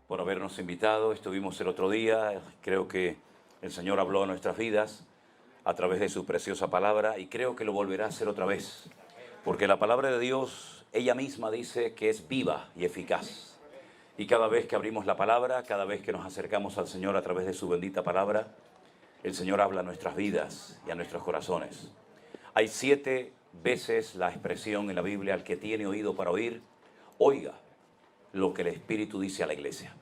por habernos invitado. Estuvimos el otro día, creo que el Señor habló a nuestras vidas a través de su preciosa palabra y creo que lo volverá a hacer otra vez, porque la palabra de Dios, ella misma dice que es viva y eficaz. Y cada vez que abrimos la palabra, cada vez que nos acercamos al Señor a través de su bendita palabra, el Señor habla a nuestras vidas y a nuestros corazones. Hay 7 veces la expresión en la Biblia: al que tiene oído para oír, oiga lo que el Espíritu dice a la iglesia.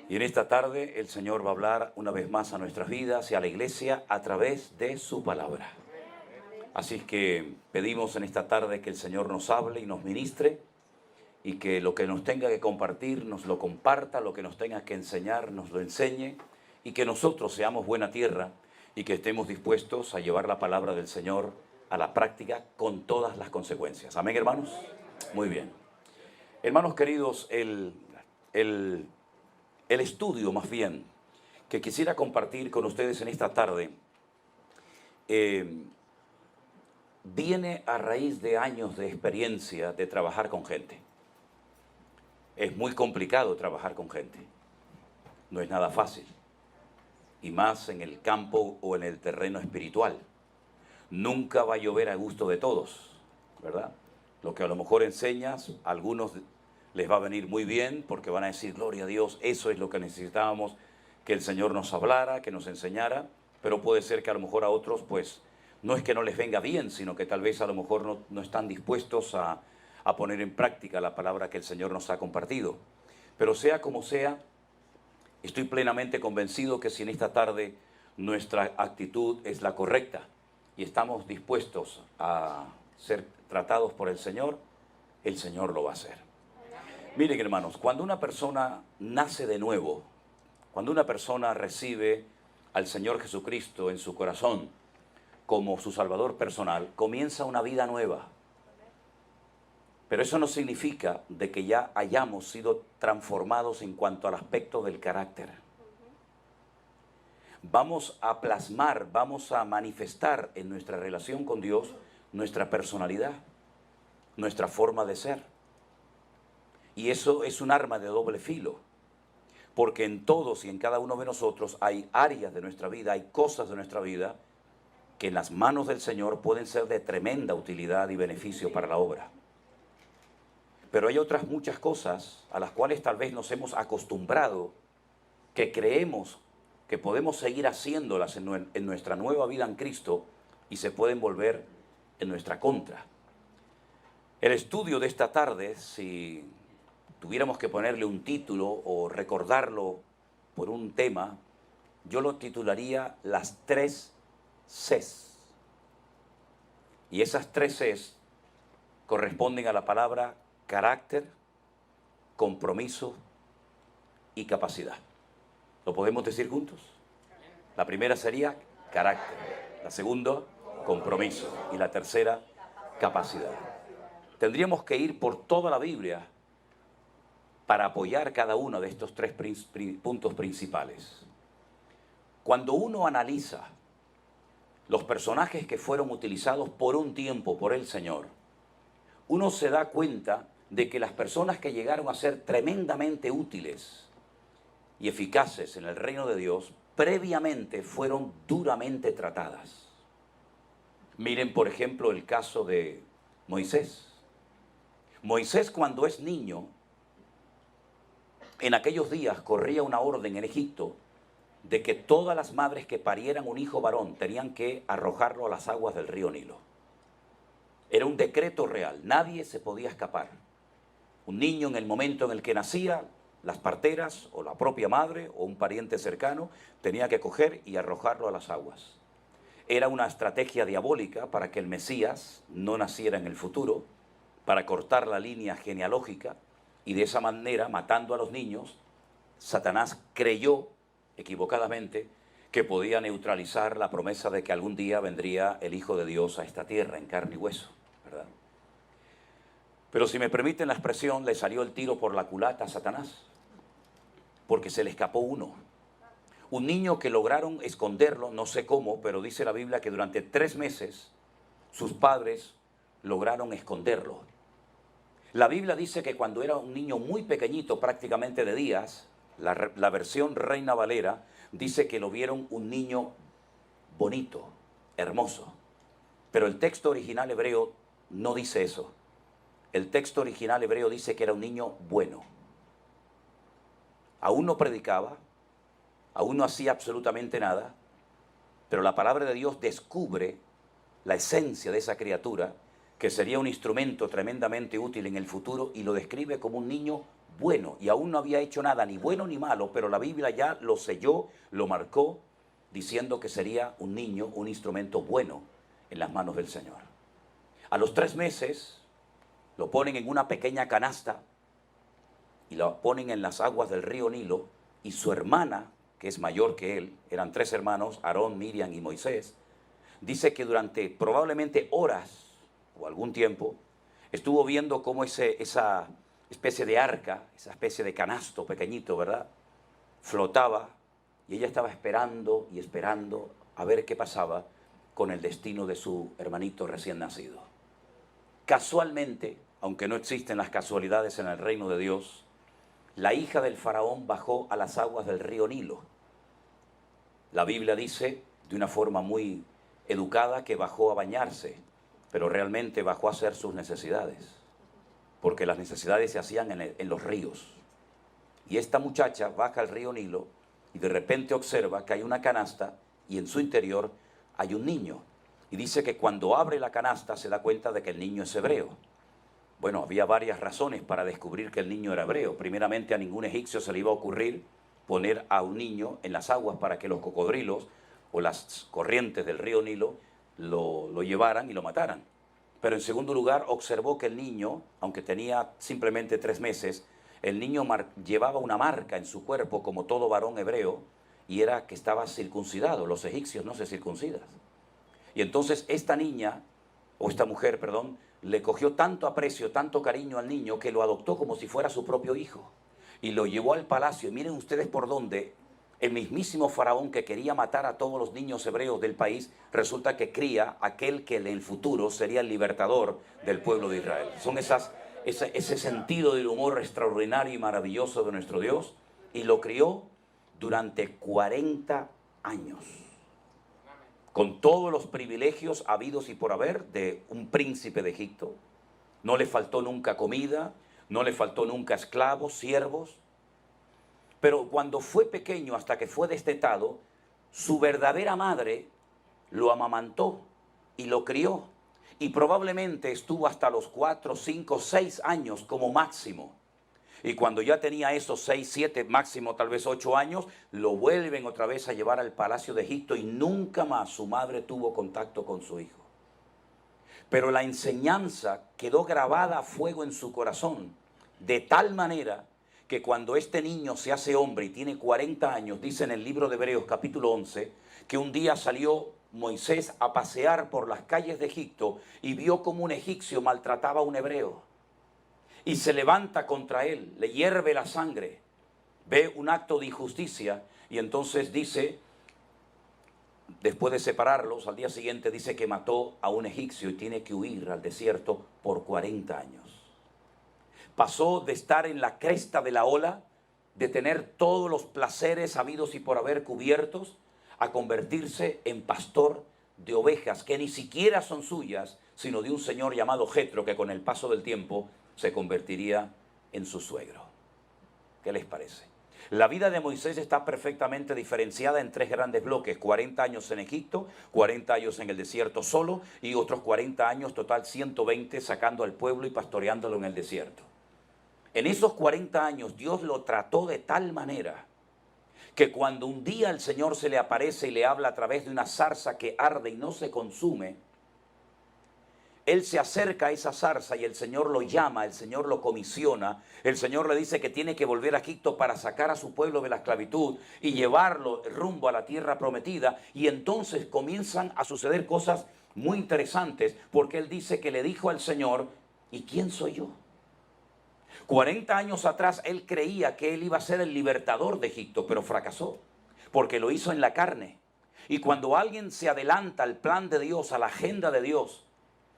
Y en esta tarde el Señor va a hablar una vez más a nuestras vidas y a la iglesia a través de su palabra. Así es que pedimos en esta tarde que el Señor nos hable y nos ministre, y que lo que nos tenga que compartir nos lo comparta, lo que nos tenga que enseñar nos lo enseñe, y que nosotros seamos buena tierra y que estemos dispuestos a llevar la palabra del Señor a la práctica con todas las consecuencias. Amén, hermanos. Muy bien. Hermanos queridos, el estudio más bien que quisiera compartir con ustedes en esta tarde viene a raíz de años de experiencia de trabajar con gente. Es muy complicado trabajar con gente, no es nada fácil, y más en el campo o en el terreno espiritual. Nunca va a llover a gusto de todos, ¿verdad? Lo que a lo mejor enseñas, a algunos les va a venir muy bien porque van a decir: gloria a Dios, eso es lo que necesitábamos, que el Señor nos hablara, que nos enseñara. Pero puede ser que a lo mejor a otros, pues, no es que no les venga bien, sino que tal vez a lo mejor no están dispuestos a poner en práctica la palabra que el Señor nos ha compartido. Pero sea como sea, estoy plenamente convencido que si en esta tarde nuestra actitud es la correcta y estamos dispuestos a ser tratados por el Señor lo va a hacer. Miren, hermanos, cuando una persona nace de nuevo, cuando una persona recibe al Señor Jesucristo en su corazón como su Salvador personal, comienza una vida nueva. Pero eso no significa de que ya hayamos sido transformados en cuanto al aspecto del carácter. Vamos a plasmar, vamos a manifestar en nuestra relación con Dios nuestra personalidad, nuestra forma de ser. Y eso es un arma de doble filo, porque en todos y en cada uno de nosotros hay áreas de nuestra vida, hay cosas de nuestra vida que en las manos del Señor pueden ser de tremenda utilidad y beneficio para la obra. Pero hay otras muchas cosas a las cuales tal vez nos hemos acostumbrado, que creemos que podemos seguir haciéndolas en nuestra nueva vida en Cristo, y se pueden volver en nuestra contra. El estudio de esta tarde, si tuviéramos que ponerle un título o recordarlo por un tema, yo lo titularía las 3 Cs. Y esas 3 Cs corresponden a la palabra carácter, compromiso y capacidad. ¿Lo podemos decir juntos? La primera sería carácter, la segunda, compromiso, y la tercera, capacidad. Tendríamos que ir por toda la Biblia para apoyar cada uno de estos 3 puntos principales. Cuando uno analiza los personajes que fueron utilizados por un tiempo por el Señor, uno se da cuenta de que las personas que llegaron a ser tremendamente útiles y eficaces en el reino de Dios, previamente fueron duramente tratadas. Miren, por ejemplo, el caso de Moisés. Moisés, cuando es niño, en aquellos días corría una orden en Egipto de que todas las madres que parieran un hijo varón tenían que arrojarlo a las aguas del río Nilo. Era un decreto real, nadie se podía escapar. Un niño, en el momento en el que nacía, las parteras o la propia madre o un pariente cercano tenía que coger y arrojarlo a las aguas. Era una estrategia diabólica para que el Mesías no naciera en el futuro, para cortar la línea genealógica, y de esa manera, matando a los niños, Satanás creyó equivocadamente que podía neutralizar la promesa de que algún día vendría el Hijo de Dios a esta tierra en carne y hueso, ¿verdad? Pero si me permiten la expresión, le salió el tiro por la culata a Satanás, porque se le escapó uno. Un niño que lograron esconderlo, no sé cómo, pero dice la Biblia que durante 3 meses sus padres lograron esconderlo. La Biblia dice que cuando era un niño muy pequeñito, prácticamente de días, La versión Reina Valera dice que lo vieron un niño bonito, hermoso. Pero el texto original hebreo no dice eso. El texto original hebreo dice que era un niño bueno. Aún no predicaba, aún no hacía absolutamente nada, pero la palabra de Dios descubre la esencia de esa criatura, que sería un instrumento tremendamente útil en el futuro, y lo describe como un niño bueno, y aún no había hecho nada, ni bueno ni malo, pero la Biblia ya lo selló, lo marcó, diciendo que sería un niño, un instrumento bueno en las manos del Señor. A los 3 meses lo ponen en una pequeña canasta y lo ponen en las aguas del río Nilo, y su hermana, que es mayor que él, eran 3 hermanos, Aarón, Miriam y Moisés, dice que durante probablemente horas o algún tiempo estuvo viendo cómo esa especie de arca, esa especie de canasto pequeñito, ¿verdad?, flotaba, y ella estaba esperando y esperando a ver qué pasaba con el destino de su hermanito recién nacido. Casualmente, aunque no existen las casualidades en el reino de Dios, la hija del faraón bajó a las aguas del río Nilo. La Biblia dice, de una forma muy educada, que bajó a bañarse, pero realmente bajó a hacer sus necesidades, porque las necesidades se hacían en los ríos. Y esta muchacha baja al río Nilo y de repente observa que hay una canasta y en su interior hay un niño. Y dice que cuando abre la canasta se da cuenta de que el niño es hebreo. Bueno, había varias razones para descubrir que el niño era hebreo. Primeramente, a ningún egipcio se le iba a ocurrir poner a un niño en las aguas para que los cocodrilos o las corrientes del río Nilo lo llevaran y lo mataran. Pero en segundo lugar, observó que el niño, aunque tenía simplemente 3 meses, el niño llevaba una marca en su cuerpo como todo varón hebreo, y era que estaba circuncidado. Los egipcios no se circuncidan. Y entonces esta niña, o esta mujer, perdón, le cogió tanto aprecio, tanto cariño al niño, que lo adoptó como si fuera su propio hijo. Y lo llevó al palacio. Y miren ustedes por dónde el mismísimo faraón, que quería matar a todos los niños hebreos del país, resulta que cría aquel que en el futuro sería el libertador del pueblo de Israel. Son ese sentido del humor extraordinario y maravilloso de nuestro Dios. Y lo crió durante 40 años. Con todos los privilegios habidos y por haber de un príncipe de Egipto. No le faltó nunca comida, no le faltó nunca esclavos, siervos. Pero cuando fue pequeño, hasta que fue destetado, su verdadera madre lo amamantó y lo crió. Y probablemente estuvo hasta los 4, 5, 6 años como máximo. Y cuando ya tenía esos 6, 7, máximo tal vez 8 años, lo vuelven otra vez a llevar al palacio de Egipto, y nunca más su madre tuvo contacto con su hijo. Pero la enseñanza quedó grabada a fuego en su corazón, de tal manera que cuando este niño se hace hombre y tiene 40 años, dice en el libro de Hebreos capítulo 11, que un día salió Moisés a pasear por las calles de Egipto y vio como un egipcio maltrataba a un hebreo. Y se levanta contra él, le hierve la sangre, ve un acto de injusticia, y entonces dice, después de separarlos, al día siguiente dice que mató a un egipcio y tiene que huir al desierto por 40 años. Pasó de estar en la cresta de la ola, de tener todos los placeres habidos y por haber cubiertos, a convertirse en pastor de ovejas que ni siquiera son suyas, sino de un señor llamado Jetro, que con el paso del tiempo se convertiría en su suegro. ¿Qué les parece? La vida de Moisés está perfectamente diferenciada en 3 grandes bloques: 40 años en Egipto, 40 años en el desierto solo, y otros 40 años, total 120, sacando al pueblo y pastoreándolo en el desierto. En esos 40 años Dios lo trató de tal manera que cuando un día el Señor se le aparece y le habla a través de una zarza que arde y no se consume, él se acerca a esa zarza y el Señor lo llama, el Señor lo comisiona, el Señor le dice que tiene que volver a Egipto para sacar a su pueblo de la esclavitud y llevarlo rumbo a la tierra prometida. Y entonces comienzan a suceder cosas muy interesantes, porque él dice que le dijo al Señor, ¿y quién soy yo? 40 años atrás él creía que él iba a ser el libertador de Egipto, pero fracasó, porque lo hizo en la carne. Y cuando alguien se adelanta al plan de Dios, a la agenda de Dios,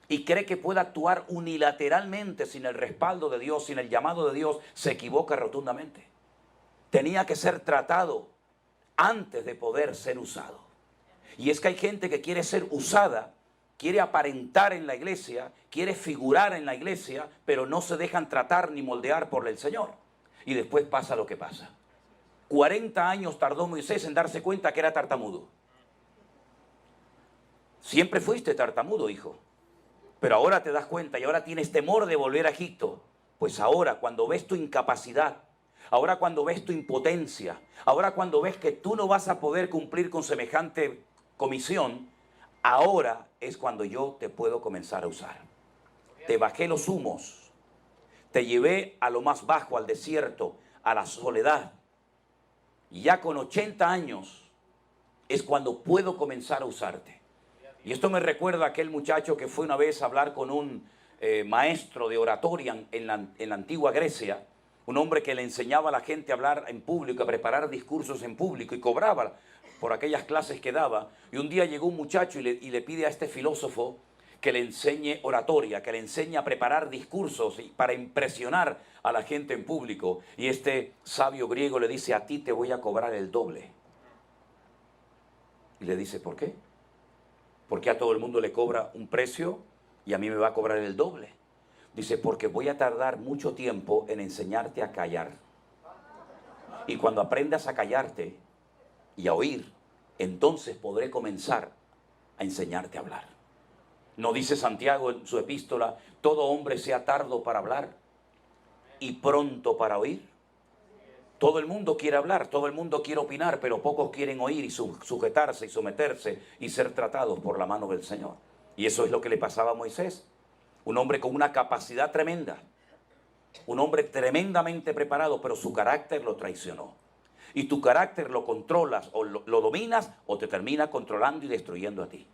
y cree que puede actuar unilateralmente sin el respaldo de Dios, sin el llamado de Dios, se equivoca rotundamente. tenía que ser tratado antes de poder ser usado. Y es que hay gente que quiere ser usada, quiere aparentar en la iglesia, quiere figurar en la iglesia, pero no se dejan tratar ni moldear por el Señor. Y después pasa lo que pasa. 40 años tardó Moisés en darse cuenta que era tartamudo. Siempre fuiste tartamudo, hijo. Pero ahora te das cuenta y ahora tienes temor de volver a Egipto. Pues ahora, cuando ves tu incapacidad, ahora cuando ves tu impotencia, ahora cuando ves que tú no vas a poder cumplir con semejante comisión, ahora es cuando yo te puedo comenzar a usar. Te bajé los humos, te llevé a lo más bajo, al desierto, a la soledad. Y ya con 80 años es cuando puedo comenzar a usarte. Y esto me recuerda a aquel muchacho que fue una vez a hablar con un maestro de oratoria en la antigua Grecia, un hombre que le enseñaba a la gente a hablar en público, a preparar discursos en público y cobraba por aquellas clases que daba. Y un día llegó un muchacho y le pide a este filósofo que le enseñe oratoria, que le enseñe a preparar discursos para impresionar a la gente en público. Y este sabio griego le dice: a ti te voy a cobrar el doble. Y le dice: ¿por qué? Porque a todo el mundo le cobra un precio y a mí me va a cobrar el doble. Dice: porque voy a tardar mucho tiempo en enseñarte a callar. Y cuando aprendas a callarte y a oír, entonces podré comenzar a enseñarte a hablar. ¿No dice Santiago en su epístola: todo hombre sea tardo para hablar y pronto para oír? Todo el mundo quiere hablar, todo el mundo quiere opinar, pero pocos quieren oír y sujetarse y someterse y ser tratados por la mano del Señor. Y eso es lo que le pasaba a Moisés. Un hombre con una capacidad tremenda, un hombre tremendamente preparado, pero su carácter lo traicionó. Y tu carácter lo controlas o lo dominas, o te termina controlando y destruyendo a ti.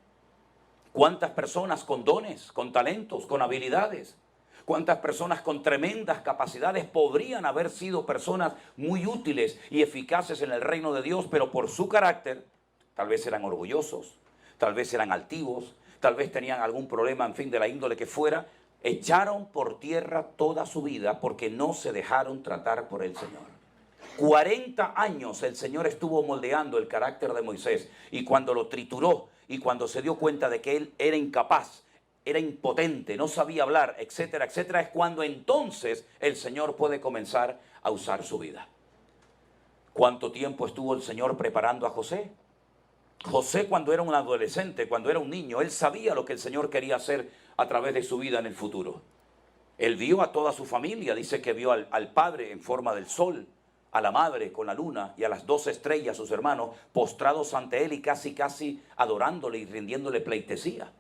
¿Cuántas personas con dones, con talentos, con habilidades? ¿Cuántas personas con tremendas capacidades podrían haber sido personas muy útiles y eficaces en el reino de Dios, pero por su carácter, tal vez eran orgullosos, tal vez eran altivos, tal vez tenían algún problema, en fin, de la índole que fuera, echaron por tierra toda su vida porque no se dejaron tratar por el Señor? 40 años el Señor estuvo moldeando el carácter de Moisés, y cuando lo trituró y cuando se dio cuenta de que él era incapaz, era impotente, no sabía hablar, etcétera, etcétera, es cuando entonces el Señor puede comenzar a usar su vida. ¿Cuánto tiempo estuvo el Señor preparando a José? José, cuando era un adolescente, cuando era un niño, él sabía lo que el Señor quería hacer a través de su vida en el futuro. Él vio a toda su familia, dice que vio al padre en forma del sol, a la madre con la luna y a las 2 estrellas, sus hermanos, postrados ante él y casi adorándole y rindiéndole pleitesía.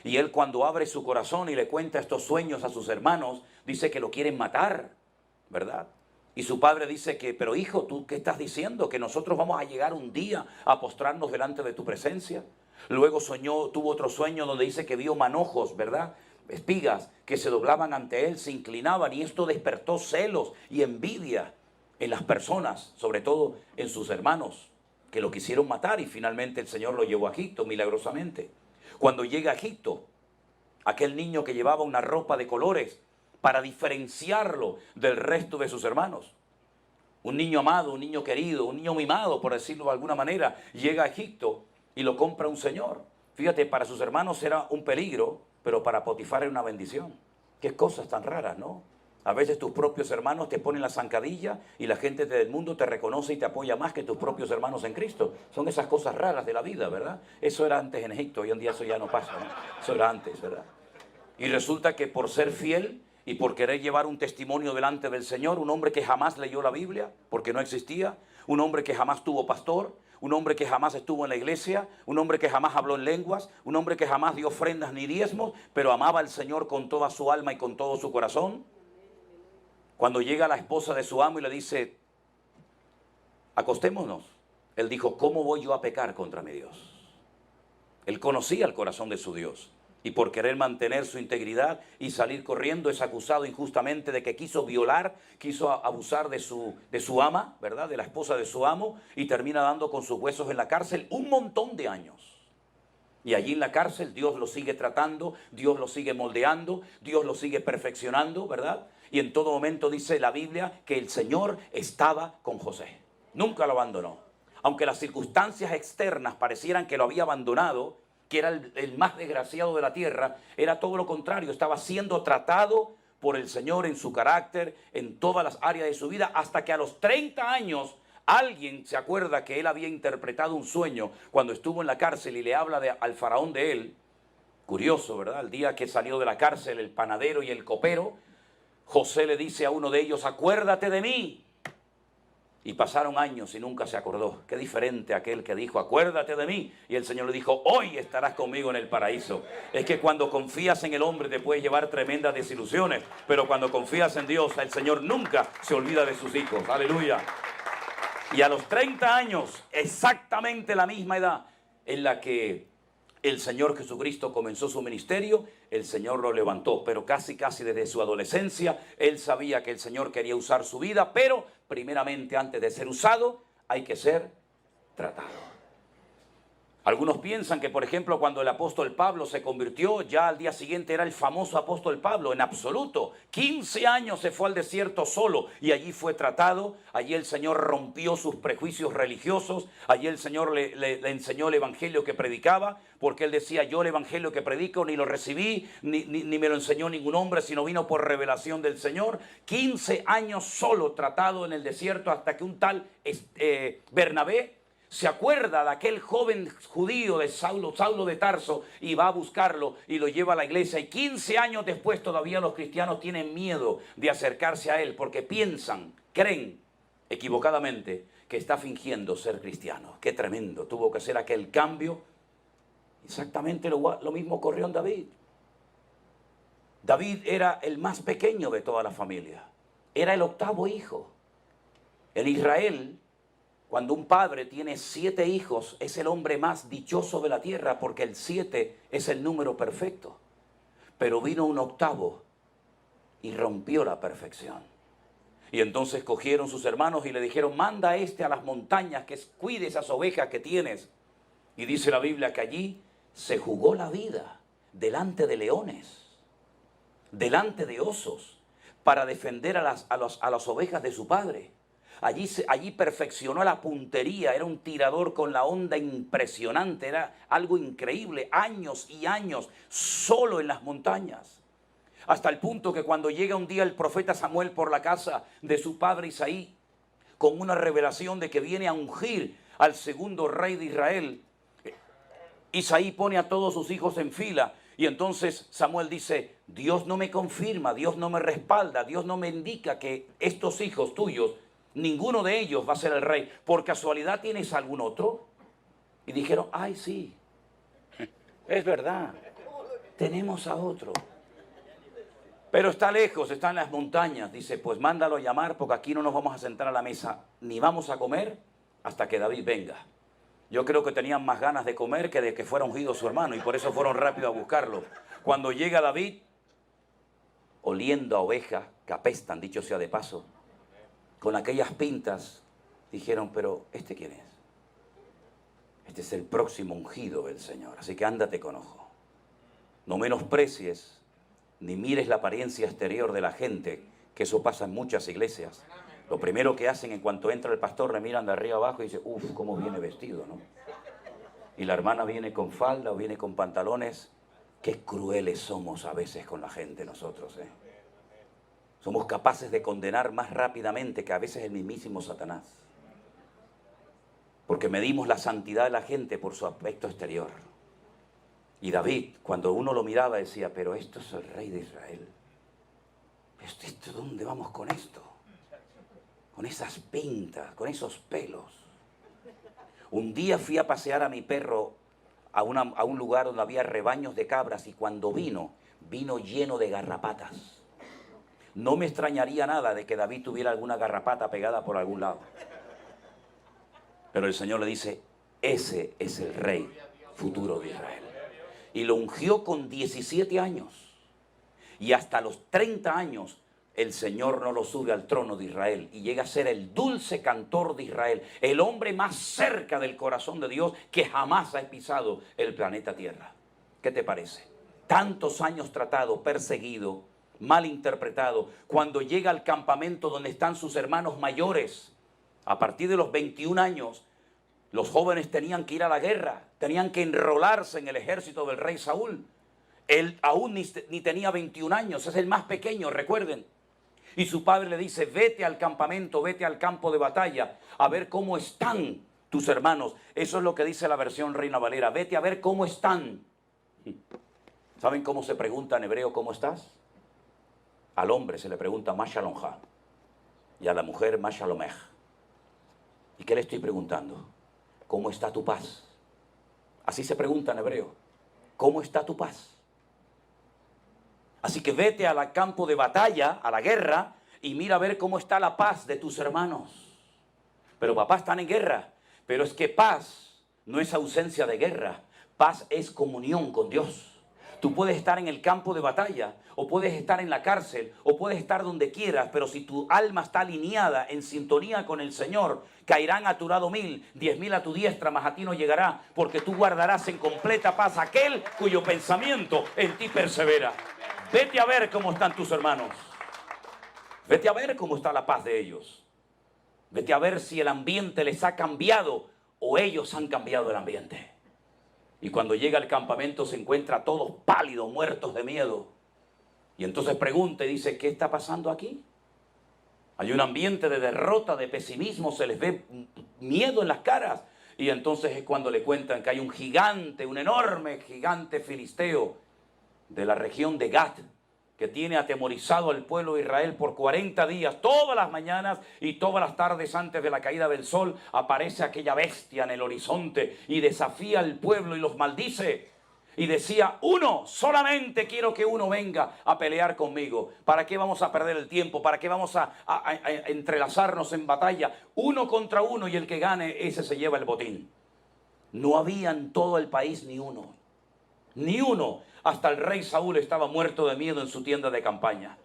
Y él, cuando abre su corazón y le cuenta estos sueños a sus hermanos, dice que lo quieren matar, ¿verdad? Y su padre dice que: pero hijo, ¿tú qué estás diciendo? Que nosotros vamos a llegar un día a postrarnos delante de tu presencia. Luego tuvo otro sueño donde dice que vio manojos, ¿verdad? Espigas que se doblaban ante él, se inclinaban, y esto despertó celos y envidia en las personas, sobre todo en sus hermanos, que lo quisieron matar, y finalmente el Señor lo llevó a Egipto milagrosamente. Cuando llega a Egipto, aquel niño que llevaba una ropa de colores para diferenciarlo del resto de sus hermanos, un niño amado, un niño querido, un niño mimado, por decirlo de alguna manera, llega a Egipto y lo compra un señor. Fíjate, para sus hermanos era un peligro, pero para Potifar era una bendición. Qué cosas tan raras, ¿no? A veces tus propios hermanos te ponen la zancadilla y la gente del mundo te reconoce y te apoya más que tus propios hermanos en Cristo. Son esas cosas raras de la vida, ¿verdad? Eso era antes en Egipto, hoy en día eso ya no pasa, ¿no? Eso era antes, ¿verdad? Y resulta que por ser fiel y por querer llevar un testimonio delante del Señor, un hombre que jamás leyó la Biblia, porque no existía, un hombre que jamás tuvo pastor, un hombre que jamás estuvo en la iglesia, un hombre que jamás habló en lenguas, un hombre que jamás dio ofrendas ni diezmos, pero amaba al Señor con toda su alma y con todo su corazón. Cuando llega la esposa de su amo y le dice: acostémonos, él dijo: ¿cómo voy yo a pecar contra mi Dios? Él conocía el corazón de su Dios, y por querer mantener su integridad y salir corriendo es acusado injustamente de que quiso violar, quiso abusar de su ama, ¿verdad? De la esposa de su amo, y termina dando con sus huesos en la cárcel un montón de años. Y allí en la cárcel Dios lo sigue tratando, Dios lo sigue moldeando, Dios lo sigue perfeccionando, ¿verdad? Y en todo momento dice la Biblia que el Señor estaba con José. Nunca lo abandonó. Aunque las circunstancias externas parecieran que lo había abandonado, que era el más desgraciado de la tierra, era todo lo contrario. Estaba siendo tratado por el Señor en su carácter, en todas las áreas de su vida, hasta que a los 30 años alguien se acuerda que él había interpretado un sueño cuando estuvo en la cárcel y le habla al faraón de él. Curioso, ¿verdad? El día que salió de la cárcel el panadero y el copero, José le dice a uno de ellos, acuérdate de mí. Y pasaron años y nunca se acordó. Qué diferente aquel que dijo, acuérdate de mí. Y el Señor le dijo, hoy estarás conmigo en el paraíso. Es que cuando confías en el hombre te puedes llevar tremendas desilusiones. Pero cuando confías en Dios, el Señor nunca se olvida de sus hijos. Aleluya. Y a los 30 años, exactamente la misma edad en la que el Señor Jesucristo comenzó su ministerio, el Señor lo levantó, pero casi desde su adolescencia, él sabía que el Señor quería usar su vida, pero primeramente antes de ser usado, hay que ser tratado. Algunos piensan que, por ejemplo, cuando el apóstol Pablo se convirtió, ya al día siguiente era el famoso apóstol Pablo. En absoluto. 15 años se fue al desierto solo y allí fue tratado. Allí el Señor rompió sus prejuicios religiosos. Allí el Señor le enseñó el evangelio que predicaba, porque él decía, yo el evangelio que predico ni lo recibí, ni me lo enseñó ningún hombre, sino vino por revelación del Señor. 15 años solo tratado en el desierto hasta que un tal Bernabé se acuerda de aquel joven judío de Saulo de Tarso y va a buscarlo y lo lleva a la iglesia. Y 15 años después todavía los cristianos tienen miedo de acercarse a él porque creen equivocadamente que está fingiendo ser cristiano. Qué tremendo, tuvo que hacer aquel cambio. Exactamente lo mismo ocurrió en David. David era el más pequeño de toda la familia. Era el 8º hijo. En Israel, cuando un padre tiene 7 hijos, es el hombre más dichoso de la tierra porque el 7 es el número perfecto. Pero vino un 8º y rompió la perfección. Y entonces cogieron sus hermanos y le dijeron, manda a las montañas que cuide esas ovejas que tienes. Y dice la Biblia que allí se jugó la vida delante de leones, delante de osos, para defender a las ovejas de su padre. Allí perfeccionó la puntería, era un tirador con la onda impresionante, era algo increíble, años y años, solo en las montañas. Hasta el punto que cuando llega un día el profeta Samuel por la casa de su padre Isaí, con una revelación de que viene a ungir al segundo rey de Israel, Isaí pone a todos sus hijos en fila y entonces Samuel dice, Dios no me confirma, Dios no me respalda, Dios no me indica que estos hijos tuyos, ninguno de ellos va a ser el rey. ¿Por casualidad tienes algún otro? Y dijeron, ay sí, es verdad, tenemos a otro. Pero está lejos, está en las montañas. Dice, pues mándalo a llamar porque aquí no nos vamos a sentar a la mesa, ni vamos a comer hasta que David venga. Yo creo que tenían más ganas de comer que de que fuera ungido su hermano y por eso fueron rápido a buscarlo. Cuando llega David, oliendo a oveja, que apestan, dicho sea de paso, con aquellas pintas, dijeron, pero ¿este quién es? Este es el próximo ungido del Señor, así que ándate con ojo. No menosprecies, ni mires la apariencia exterior de la gente, que eso pasa en muchas iglesias. Lo primero que hacen en cuanto entra el pastor, le miran de arriba abajo y dicen, uff, cómo viene vestido, ¿no? Y la hermana viene con falda o viene con pantalones. Qué crueles somos a veces con la gente nosotros, ¿eh? Somos capaces de condenar más rápidamente que a veces el mismísimo Satanás. Porque medimos la santidad de la gente por su aspecto exterior. Y David, cuando uno lo miraba, decía, pero esto es el rey de Israel. ¿Dónde vamos con esto? Con esas pintas, con esos pelos. Un día fui a pasear a mi perro a un lugar donde había rebaños de cabras y cuando vino lleno de garrapatas. No me extrañaría nada de que David tuviera alguna garrapata pegada por algún lado. Pero el Señor le dice, ese es el rey futuro de Israel. Y lo ungió con 17 años. Y hasta los 30 años el Señor no lo sube al trono de Israel y llega a ser el dulce cantor de Israel, el hombre más cerca del corazón de Dios que jamás ha pisado el planeta Tierra. ¿Qué te parece? Tantos años tratado, perseguido, mal interpretado, cuando llega al campamento donde están sus hermanos mayores, A partir de los 21 años, los jóvenes tenían que ir a la guerra, tenían que enrolarse en el ejército del rey Saúl. Él aún ni tenía 21 años, es el más pequeño, recuerden. Y su padre le dice, vete al campamento, vete al campo de batalla, a ver cómo están tus hermanos. Eso es lo que dice la versión Reina Valera, vete a ver cómo están. ¿Saben cómo se pregunta en hebreo cómo estás? Al hombre se le pregunta ma shalomcha y a la mujer ma shalomech. ¿Y qué le estoy preguntando? ¿Cómo está tu paz? Así se pregunta en hebreo. ¿Cómo está tu paz? Así que vete al campo de batalla, a la guerra, y mira a ver cómo está la paz de tus hermanos. Pero papá, están en guerra. Pero es que paz no es ausencia de guerra. Paz es comunión con Dios. Tú puedes estar en el campo de batalla, o puedes estar en la cárcel, o puedes estar donde quieras, pero si tu alma está alineada, en sintonía con el Señor, caerán a tu lado 1000, 10.000 a tu diestra, mas a ti no llegará, porque tú guardarás en completa paz aquel cuyo pensamiento en ti persevera. Vete a ver cómo están tus hermanos. Vete a ver cómo está la paz de ellos. Vete a ver si el ambiente les ha cambiado o ellos han cambiado el ambiente. Y cuando llega al campamento se encuentra a todos pálidos, muertos de miedo. Y entonces pregunta y dice, ¿qué está pasando aquí? Hay un ambiente de derrota, de pesimismo, se les ve miedo en las caras. Y entonces es cuando le cuentan que hay un gigante, un enorme gigante filisteo de la región de Gat, que tiene atemorizado al pueblo de Israel por 40 días, todas las mañanas y todas las tardes antes de la caída del sol, aparece aquella bestia en el horizonte y desafía al pueblo y los maldice. Y decía, solamente quiero que uno venga a pelear conmigo. ¿Para qué vamos a perder el tiempo? ¿Para qué vamos a entrelazarnos en batalla? Uno contra uno y el que gane, ese se lleva el botín. No había en todo el país ni uno. Ni uno. Hasta el rey Saúl estaba muerto de miedo en su tienda de campaña.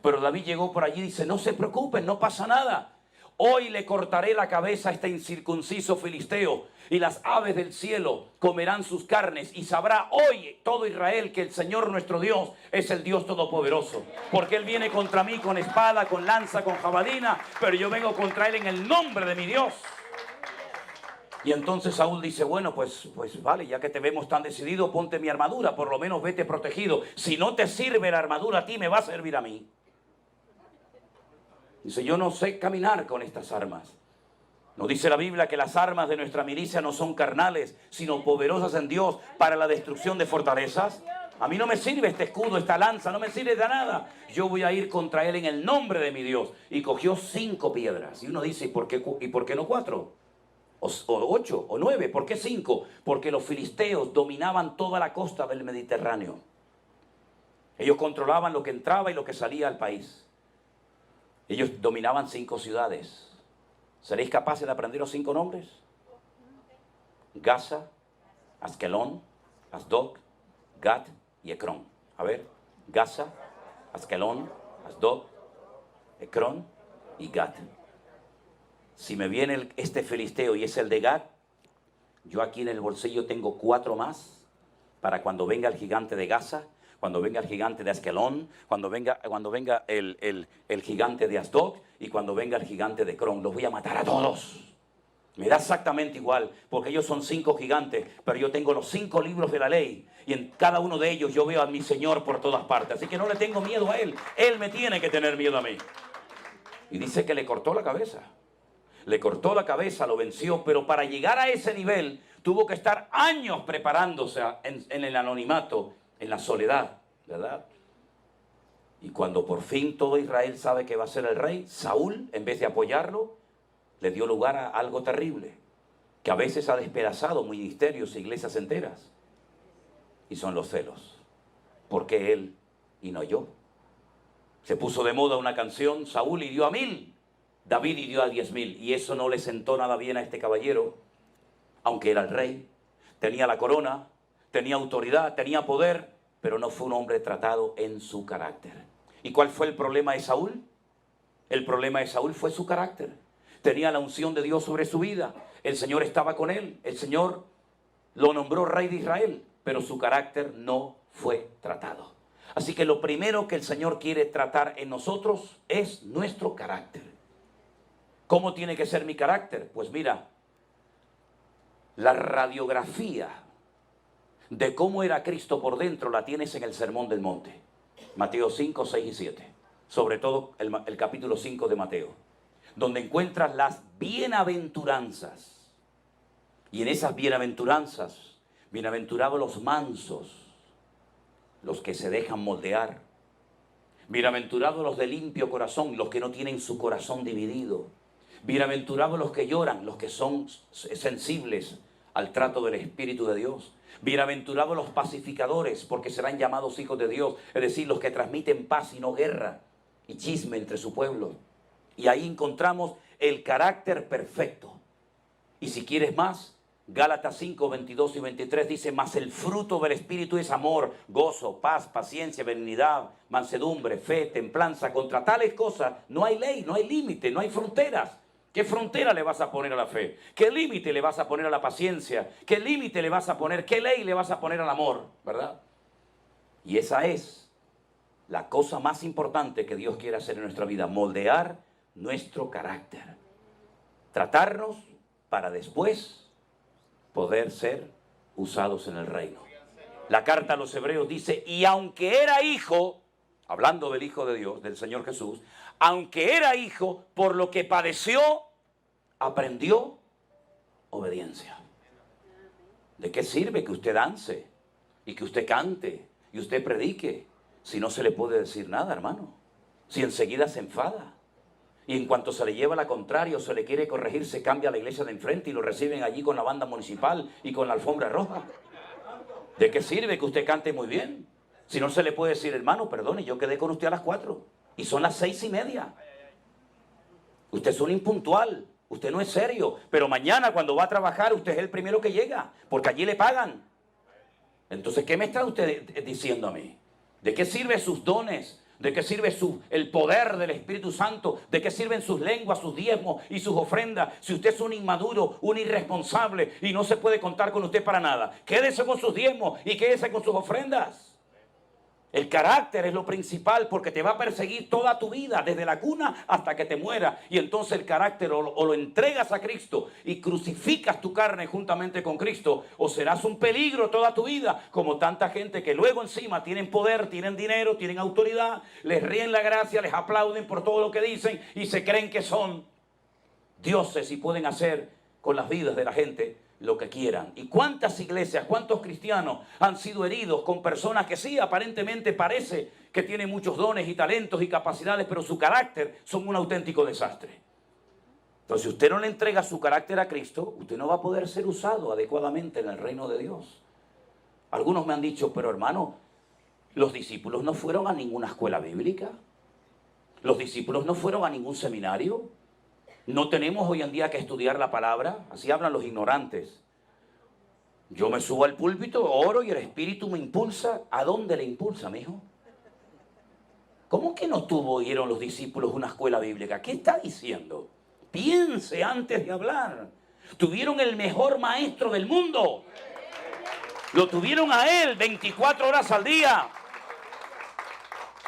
Pero David llegó por allí y dice, no se preocupen, no pasa nada. Hoy le cortaré la cabeza a este incircunciso filisteo y las aves del cielo comerán sus carnes y sabrá hoy todo Israel que el Señor nuestro Dios es el Dios todopoderoso. Porque Él viene contra mí con espada, con lanza, con jabalina, pero yo vengo contra Él en el nombre de mi Dios. Y entonces Saúl dice, bueno, pues vale, ya que te vemos tan decidido, ponte mi armadura, por lo menos vete protegido. Si no te sirve la armadura a ti, me va a servir a mí. Dice, yo no sé caminar con estas armas. ¿No dice la Biblia que las armas de nuestra milicia no son carnales, sino poderosas en Dios para la destrucción de fortalezas? A mí no me sirve este escudo, esta lanza, no me sirve de nada. Yo voy a ir contra él en el nombre de mi Dios. Y cogió 5 piedras. Y uno dice, ¿y por qué no 4? O 8 o 9, ¿por qué 5? Porque los filisteos dominaban toda la costa del Mediterráneo. Ellos controlaban lo que entraba y lo que salía al país. Ellos dominaban 5 ciudades. ¿Seréis capaces de aprender los 5 nombres? Gaza, Askelón, Asdod, Gat y Ecrón. A ver, Gaza, Askelón, Asdod, Ecrón y Gat. Si me viene este filisteo y es el de Gat, yo aquí en el bolsillo tengo 4 más para cuando venga el gigante de Gaza, cuando venga el gigante de Askelón, cuando venga el gigante de Asdod y cuando venga el gigante de Ecrón. Los voy a matar a todos. Me da exactamente igual, porque ellos son 5 gigantes, pero yo tengo los 5 libros de la ley y en cada uno de ellos yo veo a mi Señor por todas partes. Así que no le tengo miedo a Él, Él me tiene que tener miedo a mí. Y dice que le cortó la cabeza. Le cortó la cabeza, lo venció, pero para llegar a ese nivel tuvo que estar años preparándose en el anonimato, en la soledad, ¿verdad? Y cuando por fin todo Israel sabe que va a ser el rey, Saúl, en vez de apoyarlo, le dio lugar a algo terrible, que a veces ha despedazado ministerios e iglesias enteras. Y son los celos. ¿Por qué él y no yo? Se puso de moda una canción, Saúl hirió a 1000. David hirió a 10.000 y eso no le sentó nada bien a este caballero, aunque era el rey, tenía la corona, tenía autoridad, tenía poder, pero no fue un hombre tratado en su carácter. ¿Y cuál fue el problema de Saúl? El problema de Saúl fue su carácter. Tenía la unción de Dios sobre su vida, el Señor estaba con él, el Señor lo nombró rey de Israel, pero su carácter no fue tratado. Así que lo primero que el Señor quiere tratar en nosotros es nuestro carácter. ¿Cómo tiene que ser mi carácter? Pues mira, la radiografía de cómo era Cristo por dentro la tienes en el Sermón del Monte. Mateo 5, 6 y 7. Sobre todo el capítulo 5 de Mateo, donde encuentras las bienaventuranzas. Y en esas bienaventuranzas, bienaventurados los mansos, los que se dejan moldear. Bienaventurados los de limpio corazón, los que no tienen su corazón dividido. Bienaventurados los que lloran, los que son sensibles al trato del Espíritu de Dios. Bienaventurados los pacificadores, porque serán llamados hijos de Dios, es decir, los que transmiten paz y no guerra y chisme entre su pueblo. Y ahí encontramos el carácter perfecto. Y si quieres más, Gálatas 5, 22 y 23 dice: mas el fruto del Espíritu es amor, gozo, paz, paciencia, benignidad, mansedumbre, fe, templanza. Contra tales cosas no hay ley, no hay límite, no hay fronteras. ¿Qué frontera le vas a poner a la fe? ¿Qué límite le vas a poner a la paciencia? ¿Qué límite le vas a poner? ¿Qué ley le vas a poner al amor? ¿Verdad? Y esa es la cosa más importante que Dios quiere hacer en nuestra vida: moldear nuestro carácter. Tratarnos para después poder ser usados en el reino. La carta a los Hebreos dice: y aunque era hijo, hablando del Hijo de Dios, del Señor Jesús, aunque era hijo, por lo que padeció, aprendió obediencia. ¿De qué sirve que usted dance y que usted cante y usted predique si no se le puede decir nada, hermano? Si enseguida se enfada. Y en cuanto se le lleva la contraria o se le quiere corregir, se cambia a la iglesia de enfrente y lo reciben allí con la banda municipal y con la alfombra roja. ¿De qué sirve que usted cante muy bien? Si no se le puede decir: hermano, perdone, yo quedé con usted a las 4 y son las 6:30. Usted es un impuntual, usted no es serio, pero mañana cuando va a trabajar usted es el primero que llega, porque allí le pagan. Entonces, ¿qué me está usted diciendo a mí? ¿De qué sirven sus dones? ¿De qué sirve el poder del Espíritu Santo? ¿De qué sirven sus lenguas, sus diezmos y sus ofrendas? Si usted es un inmaduro, un irresponsable y no se puede contar con usted para nada, quédese con sus diezmos y quédese con sus ofrendas. El carácter es lo principal, porque te va a perseguir toda tu vida, desde la cuna hasta que te mueras. Y entonces el carácter o lo entregas a Cristo y crucificas tu carne juntamente con Cristo, o serás un peligro toda tu vida, como tanta gente que luego encima tienen poder, tienen dinero, tienen autoridad, les ríen la gracia, les aplauden por todo lo que dicen y se creen que son dioses y pueden hacer con las vidas de la gente lo que quieran. ¿Y cuántas iglesias, cuántos cristianos han sido heridos con personas que sí, aparentemente parece que tienen muchos dones y talentos y capacidades, pero su carácter son un auténtico desastre? Entonces, si usted no le entrega su carácter a Cristo, usted no va a poder ser usado adecuadamente en el reino de Dios. Algunos me han dicho: pero hermano, los discípulos no fueron a ninguna escuela bíblica, los discípulos no fueron a ningún seminario. No tenemos hoy en día que estudiar la palabra. Así hablan los ignorantes. Yo me subo al púlpito, oro y el Espíritu me impulsa. ¿A dónde le impulsa, mijo? ¿Cómo que no tuvieron los discípulos una escuela bíblica? ¿Qué está diciendo? Piense antes de hablar. Tuvieron el mejor maestro del mundo. Lo tuvieron a él 24 horas al día.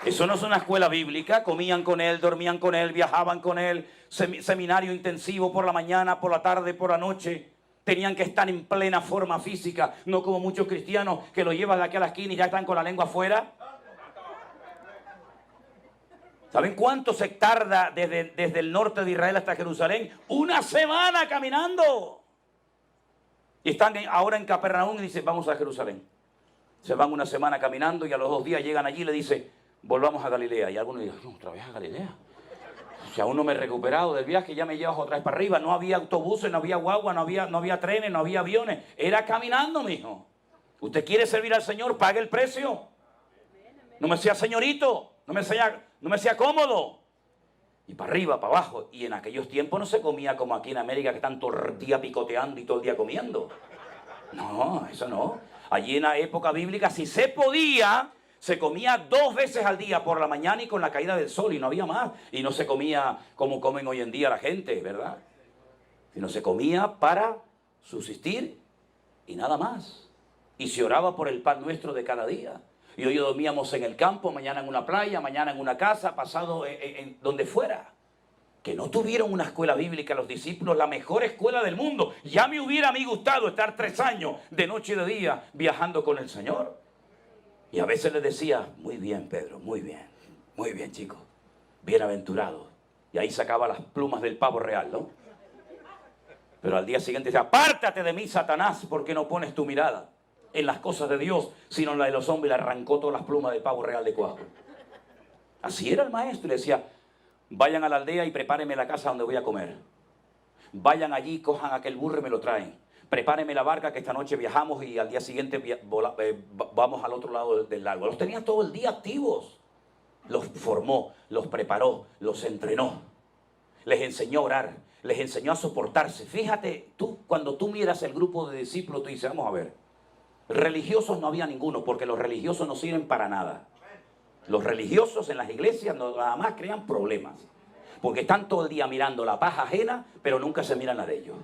Eso no es una escuela bíblica. Comían con él, dormían con él, viajaban con él. Seminario intensivo por la mañana, por la tarde, por la noche. Tenían que estar en plena forma física, no como muchos cristianos que lo llevan de aquí a la esquina y ya están con la lengua afuera. ¿Saben cuánto se tarda desde el norte de Israel hasta Jerusalén? 1 semana caminando. Y están ahora en Capernaum y dicen: vamos a Jerusalén. Se van 1 semana caminando y a los 2 días llegan allí y le dicen: volvamos a Galilea. Y algunos dicen: no, otra vez a Galilea. Si aún no me he recuperado del viaje, ya me llevas otra vez para arriba. No había autobuses, no había guagua, no había trenes, no había aviones. Era caminando, mijo. ¿Usted quiere servir al Señor? Pague el precio. No me sea señorito, no me sea cómodo. Y para arriba, para abajo. Y en aquellos tiempos no se comía como aquí en América, que están todo el día picoteando y todo el día comiendo. No, eso no. Allí en la época bíblica, si se podía, se comía 2 veces al día, por la mañana y con la caída del sol, y no había más. Y no se comía como comen hoy en día la gente, ¿verdad? Sino se comía para subsistir y nada más. Y se oraba por el pan nuestro de cada día. Y hoy dormíamos en el campo, mañana en una playa, mañana en una casa, pasado en donde fuera. que no tuvieron una escuela bíblica los discípulos, la mejor escuela del mundo. Ya me hubiera a mí gustado estar 3 años de noche y de día viajando con el Señor. Y a veces les decía, muy bien Pedro, muy bien chicos, bienaventurados. Y ahí sacaba las plumas del pavo real, ¿no? Pero al día siguiente decía, apártate de mí, Satanás, porque no pones tu mirada en las cosas de Dios, sino en la de los hombres. Y le arrancó todas las plumas del pavo real de cuajo. Así era el maestro. Y le decía, vayan a la aldea y prepárenme la casa donde voy a comer. Vayan allí, cojan aquel burro y me lo traen. Prepárenme la barca que esta noche viajamos y al día siguiente vamos al otro lado del lago. Los tenía todo el día activos. Los formó, los preparó, los entrenó. Les enseñó a orar, les enseñó a soportarse. Fíjate, cuando tú miras el grupo de discípulos, tú dices, vamos a ver, religiosos no había ninguno, porque los religiosos no sirven para nada. Los religiosos en las iglesias nada más crean problemas, porque están todo el día mirando la paja ajena, pero nunca se miran la de ellos.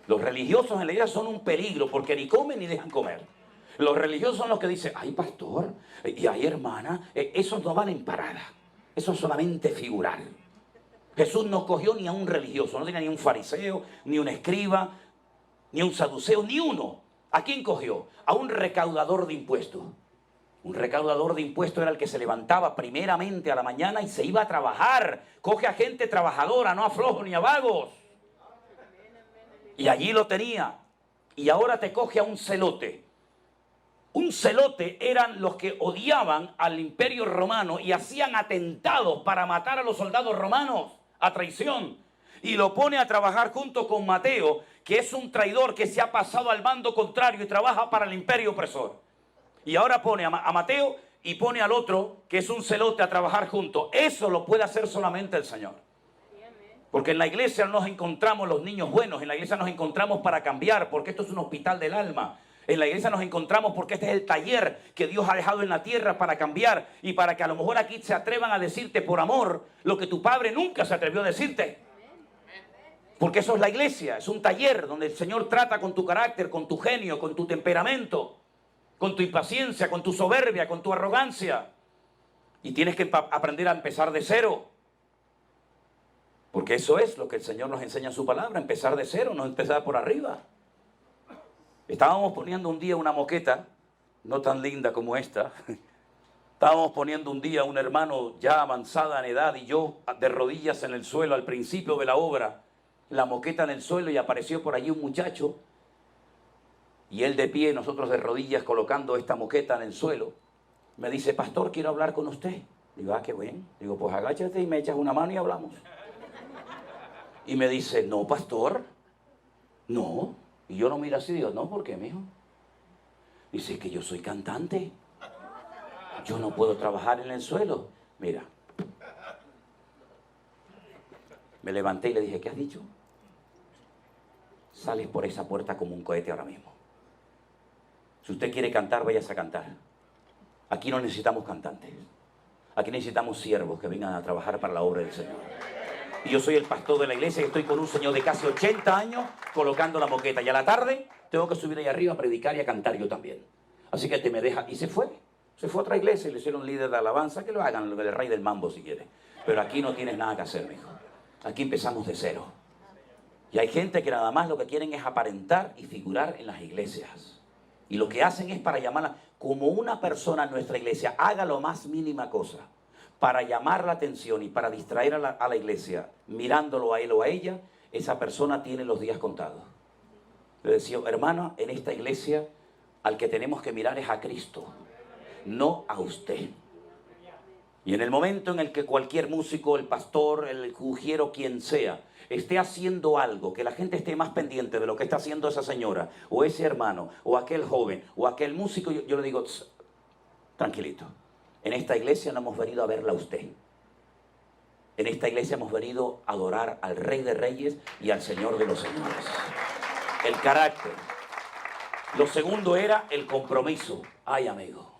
Los religiosos en la iglesia son un peligro, porque ni comen ni dejan comer. Los religiosos son los que dicen, ay pastor, y ay hermana, esos no van en parada, eso es solamente figurar. Jesús no cogió ni a un religioso, no tenía ni un fariseo, ni un escriba, ni un saduceo, ni uno. ¿A quién cogió? A un recaudador de impuestos. Un recaudador de impuestos era el que se levantaba primeramente a la mañana y se iba a trabajar. Coge a gente trabajadora, no a flojos ni a vagos. Y allí lo tenía. Y ahora te coge a un celote. Un celote eran los que odiaban al imperio romano y hacían atentados para matar a los soldados romanos a traición. Y lo pone a trabajar junto con Mateo, que es un traidor que se ha pasado al bando contrario y trabaja para el imperio opresor. Y ahora pone a Mateo y pone al otro, que es un celote, a trabajar juntos. Eso lo puede hacer solamente el Señor. Porque en la iglesia no nos encontramos los niños buenos, en la iglesia nos encontramos para cambiar, porque esto es un hospital del alma. En la iglesia nos encontramos porque este es el taller que Dios ha dejado en la tierra para cambiar y para que a lo mejor aquí se atrevan a decirte por amor lo que tu padre nunca se atrevió a decirte. Porque eso es la iglesia, es un taller donde el Señor trata con tu carácter, con tu genio, con tu temperamento, con tu impaciencia, con tu soberbia, con tu arrogancia. Y tienes que aprender a empezar de cero. Porque eso es lo que el Señor nos enseña en su palabra, empezar de cero, no empezar por arriba. Estábamos poniendo un día una moqueta, no tan linda como esta. Estábamos poniendo un día un hermano ya avanzada en edad y yo de rodillas en el suelo al principio de la obra, la moqueta en el suelo y apareció por allí un muchacho y él de pie, nosotros de rodillas colocando esta moqueta en el suelo. Me dice, pastor, quiero hablar con usted. Digo, ah, qué bien. Digo, pues agáchate y me echas una mano y hablamos. Y me dice, no, pastor, no. Y yo lo miro así y digo, no, ¿por qué, mijo? Dice, que yo soy cantante. Yo no puedo trabajar en el suelo. Mira. Me levanté y le dije, ¿qué has dicho? Sales por esa puerta como un cohete ahora mismo. Si usted quiere cantar, váyase a cantar. Aquí no necesitamos cantantes. Aquí necesitamos siervos que vengan a trabajar para la obra del Señor. Y yo soy el pastor de la iglesia y estoy con un señor de casi 80 años colocando la moqueta. Y a la tarde tengo que subir ahí arriba a predicar y a cantar yo también. Así que te me deja. Y se fue. Se fue a otra iglesia y le hicieron líder de alabanza. Que lo hagan, el rey del mambo si quiere. Pero aquí no tienes nada que hacer, mijo. Aquí empezamos de cero. Y hay gente que nada más lo que quieren es aparentar y figurar en las iglesias. Y lo que hacen es para llamarla, como una persona en nuestra iglesia haga lo más mínima cosa para llamar la atención y para distraer a la iglesia, mirándolo a él o a ella, esa persona tiene los días contados. Le decía, hermano, en esta iglesia al que tenemos que mirar es a Cristo, no a usted. Y en el momento en el que cualquier músico, el pastor, el jugiero, quien sea, esté haciendo algo, que la gente esté más pendiente de lo que está haciendo esa señora, o ese hermano, o aquel joven, o aquel músico, yo le digo, tranquilito. En esta iglesia no hemos venido a verla a usted. En esta iglesia hemos venido a adorar al Rey de Reyes y al Señor de los Señores. El carácter. Lo segundo era el compromiso. Ay, amigo,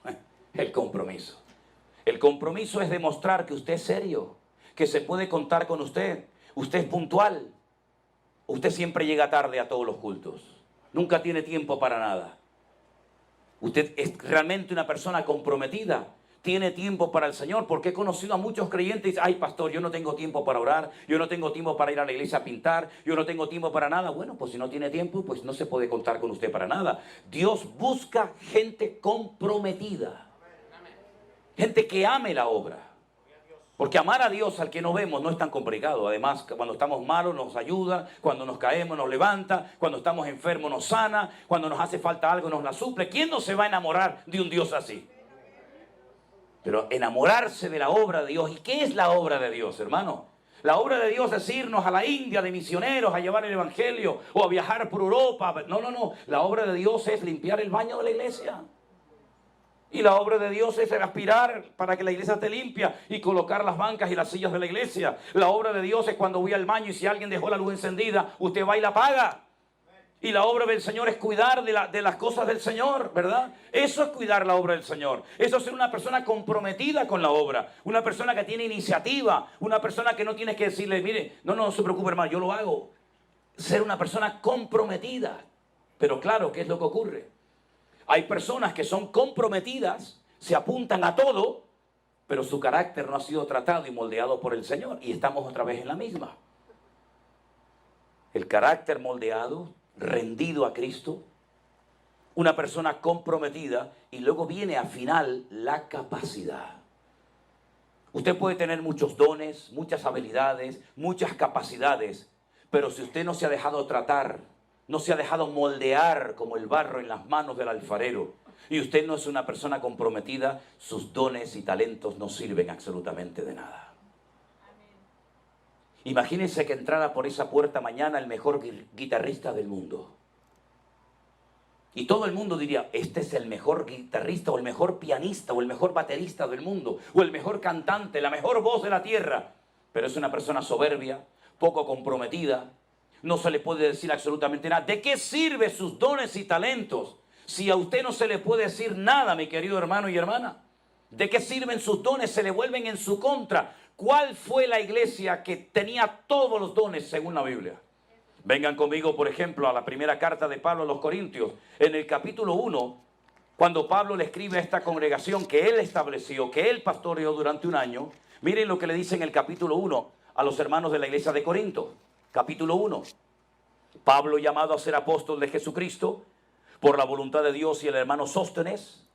el compromiso. El compromiso es demostrar que usted es serio, que se puede contar con usted. Usted es puntual. Usted siempre llega tarde a todos los cultos. Nunca tiene tiempo para nada. Usted es realmente una persona comprometida. tiene tiempo para el Señor, porque he conocido a muchos creyentes y dicen, ay pastor, yo no tengo tiempo para orar, yo no tengo tiempo para ir a la iglesia a pintar, yo no tengo tiempo para nada. Bueno, pues si no tiene tiempo, pues no se puede contar con usted para nada. Dios busca gente comprometida, gente que ame la obra. Porque amar a Dios al que no vemos no es tan complicado. Además, cuando estamos malos nos ayuda, cuando nos caemos nos levanta, cuando estamos enfermos nos sana, cuando nos hace falta algo nos la suple. ¿Quién no se va a enamorar de un Dios así? Pero enamorarse de la obra de Dios. ¿Y qué es la obra de Dios, hermano? La obra de Dios es irnos a la India de misioneros a llevar el evangelio o a viajar por Europa. No, no, no. La obra de Dios es limpiar el baño de la iglesia. Y la obra de Dios es aspirar para que la iglesia esté limpia y colocar las bancas y las sillas de la iglesia. La obra de Dios es cuando voy al baño y si alguien dejó la luz encendida, usted va y la apaga. Y la obra del Señor es cuidar de las cosas del Señor, ¿verdad? Eso es cuidar la obra del Señor. Eso es ser una persona comprometida con la obra. Una persona que tiene iniciativa. Una persona que no tienes que decirle, mire, no se preocupe hermano, yo lo hago. Ser una persona comprometida. Pero claro, ¿qué es lo que ocurre? Hay personas que son comprometidas, se apuntan a todo, pero su carácter no ha sido tratado y moldeado por el Señor. Y estamos otra vez en la misma. El carácter moldeado, rendido a Cristo, una persona comprometida, y luego viene al final la capacidad. Usted puede tener muchos dones, muchas habilidades, muchas capacidades, pero si usted no se ha dejado tratar, no se ha dejado moldear como el barro en las manos del alfarero, y usted no es una persona comprometida, sus dones y talentos no sirven absolutamente de nada. Imagínense que entrara por esa puerta mañana el mejor guitarrista del mundo. Y todo el mundo diría, este es el mejor guitarrista, o el mejor pianista, o el mejor baterista del mundo, o el mejor cantante, la mejor voz de la tierra. Pero es una persona soberbia, poco comprometida. No se le puede decir absolutamente nada. ¿De qué sirven sus dones y talentos si a usted no se le puede decir nada, mi querido hermano y hermana? ¿De qué sirven sus dones? Se le vuelven en su contra. ¿Cuál fue la iglesia que tenía todos los dones según la Biblia? Vengan conmigo, por ejemplo, a la primera carta de Pablo a los Corintios. En el capítulo 1, cuando Pablo le escribe a esta congregación que él estableció, que él pastoreó durante un año, miren lo que le dice en el capítulo 1 a los hermanos de la iglesia de Corinto. Capítulo 1. Pablo, llamado a ser apóstol de Jesucristo por la voluntad de Dios, y el hermano Sóstenes,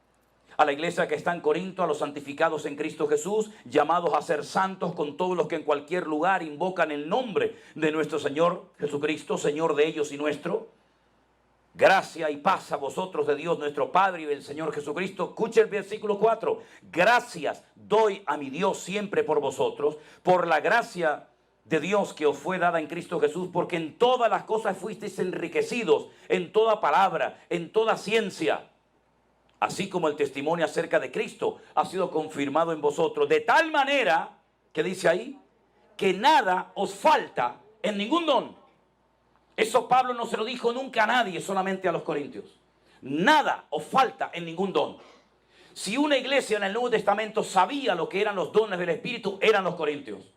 a la iglesia que está en Corinto, a los santificados en Cristo Jesús, llamados a ser santos con todos los que en cualquier lugar invocan el nombre de nuestro Señor Jesucristo, Señor de ellos y nuestro. Gracia y paz a vosotros de Dios nuestro Padre y del Señor Jesucristo. Escuche el versículo 4. Gracias doy a mi Dios siempre por vosotros, por la gracia de Dios que os fue dada en Cristo Jesús, porque en todas las cosas fuisteis enriquecidos, en toda palabra, en toda ciencia, así como el testimonio acerca de Cristo ha sido confirmado en vosotros, de tal manera, que dice ahí, que nada os falta en ningún don. Eso Pablo no se lo dijo nunca a nadie, solamente a los corintios. Nada os falta en ningún don. Si una iglesia en el Nuevo Testamento sabía lo que eran los dones del Espíritu, eran los corintios.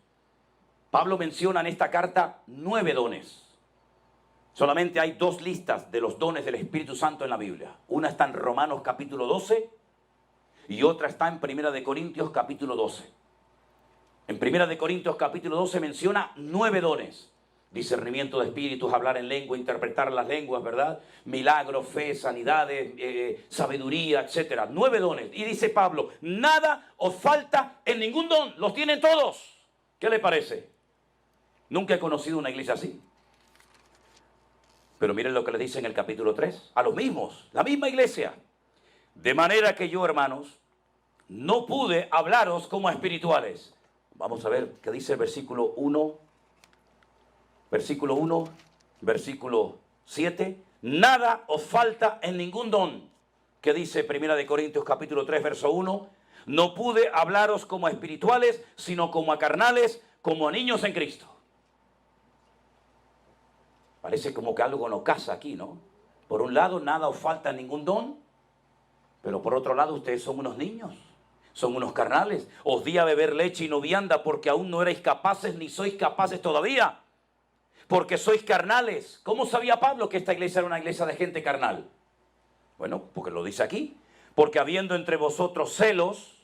Pablo menciona en esta carta 9 dones. Solamente hay 2 listas de los dones del Espíritu Santo en la Biblia. Una está en Romanos capítulo 12 y otra está en Primera de Corintios capítulo 12. En Primera de Corintios capítulo 12 menciona 9 dones. Discernimiento de espíritus, hablar en lengua, interpretar las lenguas, ¿verdad? Milagros, fe, sanidades, sabiduría, etc. 9 dones. Y dice Pablo, nada os falta en ningún don. Los tienen todos. ¿Qué le parece? Nunca he conocido una iglesia así. Pero miren lo que le dice en el capítulo 3. A los mismos, la misma iglesia. De manera que yo, hermanos, no pude hablaros como a espirituales. Vamos a ver qué dice el versículo 1. Versículo 1, versículo 7. Nada os falta en ningún don. ¿Qué dice Primera de Corintios capítulo 3, verso 1? No pude hablaros como a espirituales, sino como a carnales, como a niños en Cristo. Parece como que algo no casa aquí, ¿no? Por un lado, nada os falta en ningún don, pero por otro lado, ustedes son unos niños, son unos carnales. Os di a beber leche y no vianda porque aún no erais capaces ni sois capaces todavía, porque sois carnales. ¿Cómo sabía Pablo que esta iglesia era una iglesia de gente carnal? Bueno, porque lo dice aquí. Porque habiendo entre vosotros celos,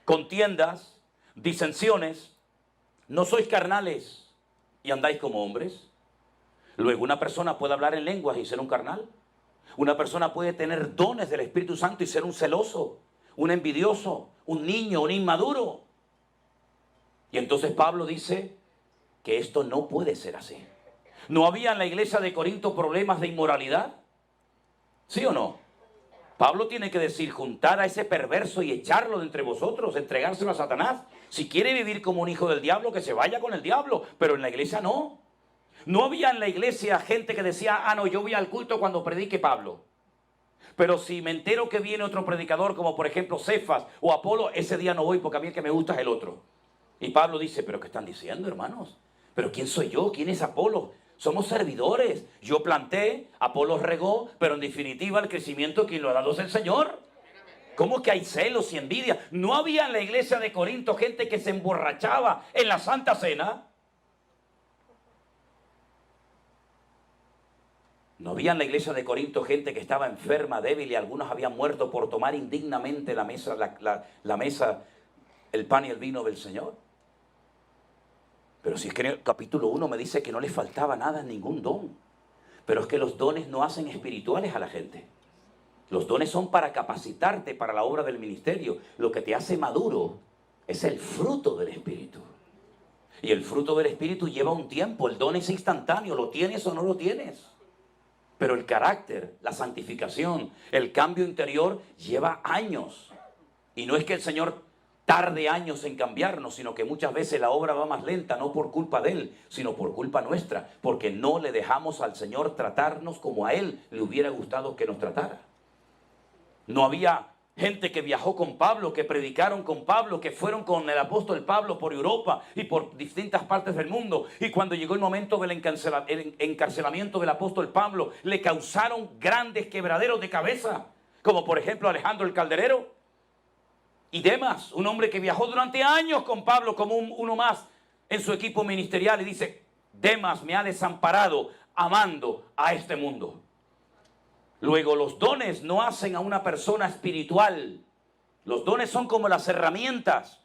contiendas, disensiones. ¿No sois carnales y andáis como hombres? Luego una persona puede hablar en lenguas y ser un carnal. Una persona puede tener dones del Espíritu Santo y ser un celoso, un envidioso, un niño, un inmaduro. Y entonces Pablo dice que esto no puede ser así. ¿No había en la iglesia de Corinto problemas de inmoralidad? ¿Sí o no? Pablo tiene que decir, juntar a ese perverso y echarlo de entre vosotros, entregárselo a Satanás. Si quiere vivir como un hijo del diablo, que se vaya con el diablo, pero en la iglesia no. No había en la iglesia gente que decía, no, yo voy al culto cuando predique Pablo. Pero si me entero que viene otro predicador, como por ejemplo Cefas o Apolo, ese día no voy porque a mí el que me gusta es el otro. Y Pablo dice, ¿pero qué están diciendo, hermanos? ¿Pero quién soy yo? ¿Quién es Apolo? Somos servidores. Yo planté, Apolo regó, pero en definitiva el crecimiento quien lo ha dado es el Señor. ¿Cómo que hay celos y envidia? ¿No había en la iglesia de Corinto gente que se emborrachaba en la Santa Cena? ¿No había en la iglesia de Corinto gente que estaba enferma, débil y algunos habían muerto por tomar indignamente la mesa, el pan y el vino del Señor? Pero si es que en el capítulo 1 me dice que no le faltaba nada, ningún don. Pero es que los dones no hacen espirituales a la gente. Los dones son para capacitarte para la obra del ministerio. Lo que te hace maduro es el fruto del Espíritu. Y el fruto del Espíritu lleva un tiempo. El don es instantáneo, lo tienes o no lo tienes. Pero el carácter, la santificación, el cambio interior lleva años. Y no es que el Señor tarde años en cambiarnos, sino que muchas veces la obra va más lenta, no por culpa de Él, sino por culpa nuestra, porque no le dejamos al Señor tratarnos como a Él le hubiera gustado que nos tratara. No había gente que viajó con Pablo, que predicaron con Pablo, que fueron con el apóstol Pablo por Europa y por distintas partes del mundo. Y cuando llegó el momento del encarcelamiento del apóstol Pablo, le causaron grandes quebraderos de cabeza, como por ejemplo Alejandro el Calderero y Demas, un hombre que viajó durante años con Pablo como uno más en su equipo ministerial, y dice, Demas me ha desamparado amando a este mundo. Luego, los dones no hacen a una persona espiritual. Los dones son como las herramientas.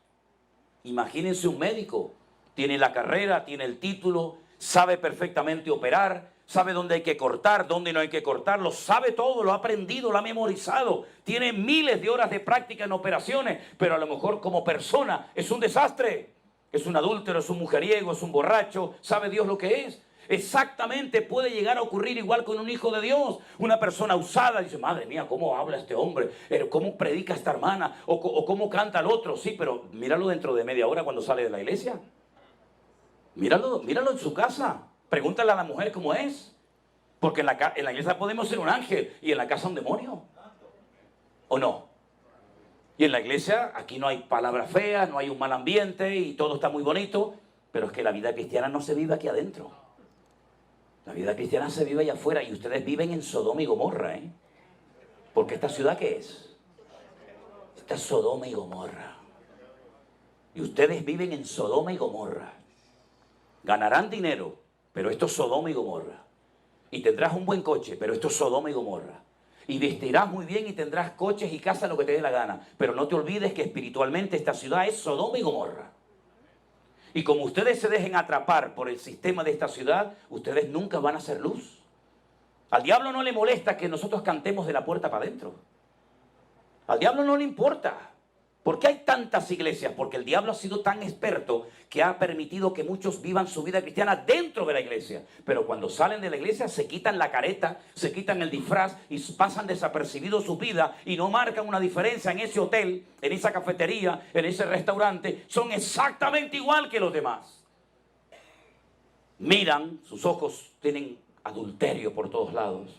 Imagínense un médico. Tiene la carrera, tiene el título, sabe perfectamente operar, sabe dónde hay que cortar, dónde no hay que cortar, lo sabe todo, lo ha aprendido, lo ha memorizado. Tiene miles de horas de práctica en operaciones, pero a lo mejor como persona es un desastre. Es un adúltero, es un mujeriego, es un borracho, sabe Dios lo que es. Exactamente puede llegar a ocurrir igual con un hijo de Dios. Una persona usada dice, madre mía, ¿cómo habla este hombre? ¿Cómo predica esta hermana? ¿O cómo canta el otro? Sí, pero míralo dentro de media hora cuando sale de la iglesia. Míralo en su casa. Pregúntale a la mujer cómo es. Porque en la iglesia podemos ser un ángel y en la casa un demonio. ¿O no? Y en la iglesia aquí no hay palabras feas, no hay un mal ambiente y todo está muy bonito. Pero es que la vida cristiana no se vive aquí adentro. La vida cristiana se vive allá afuera y ustedes viven en Sodoma y Gomorra, ¿eh? Porque esta ciudad, ¿qué es? Esta es Sodoma y Gomorra. Y ustedes viven en Sodoma y Gomorra. Ganarán dinero, pero esto es Sodoma y Gomorra. Y tendrás un buen coche, pero esto es Sodoma y Gomorra. Y vestirás muy bien y tendrás coches y casas, lo que te dé la gana. Pero no te olvides que espiritualmente esta ciudad es Sodoma y Gomorra. Y como ustedes se dejen atrapar por el sistema de esta ciudad, ustedes nunca van a ser luz. Al diablo no le molesta que nosotros cantemos de la puerta para adentro. Al diablo no le importa. ¿Por qué hay tantas iglesias? Porque el diablo ha sido tan experto que ha permitido que muchos vivan su vida cristiana dentro de la iglesia. Pero cuando salen de la iglesia se quitan la careta, se quitan el disfraz y pasan desapercibidos su vida y no marcan una diferencia en ese hotel, en esa cafetería, en ese restaurante. Son exactamente igual que los demás. Miran, sus ojos tienen adulterio por todos lados.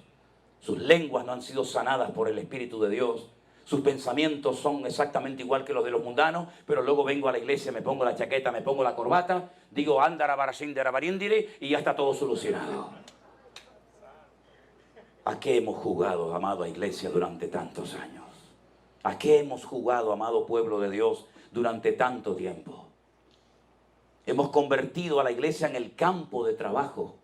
Sus lenguas no han sido sanadas por el Espíritu de Dios. Sus pensamientos son exactamente igual que los de los mundanos, pero luego vengo a la iglesia, me pongo la chaqueta, me pongo la corbata, digo andarabarasinderabarindire y ya está todo solucionado. ¿A qué hemos jugado, amada iglesia, durante tantos años? ¿A qué hemos jugado, amado pueblo de Dios, durante tanto tiempo? Hemos convertido a la iglesia en el campo de trabajo.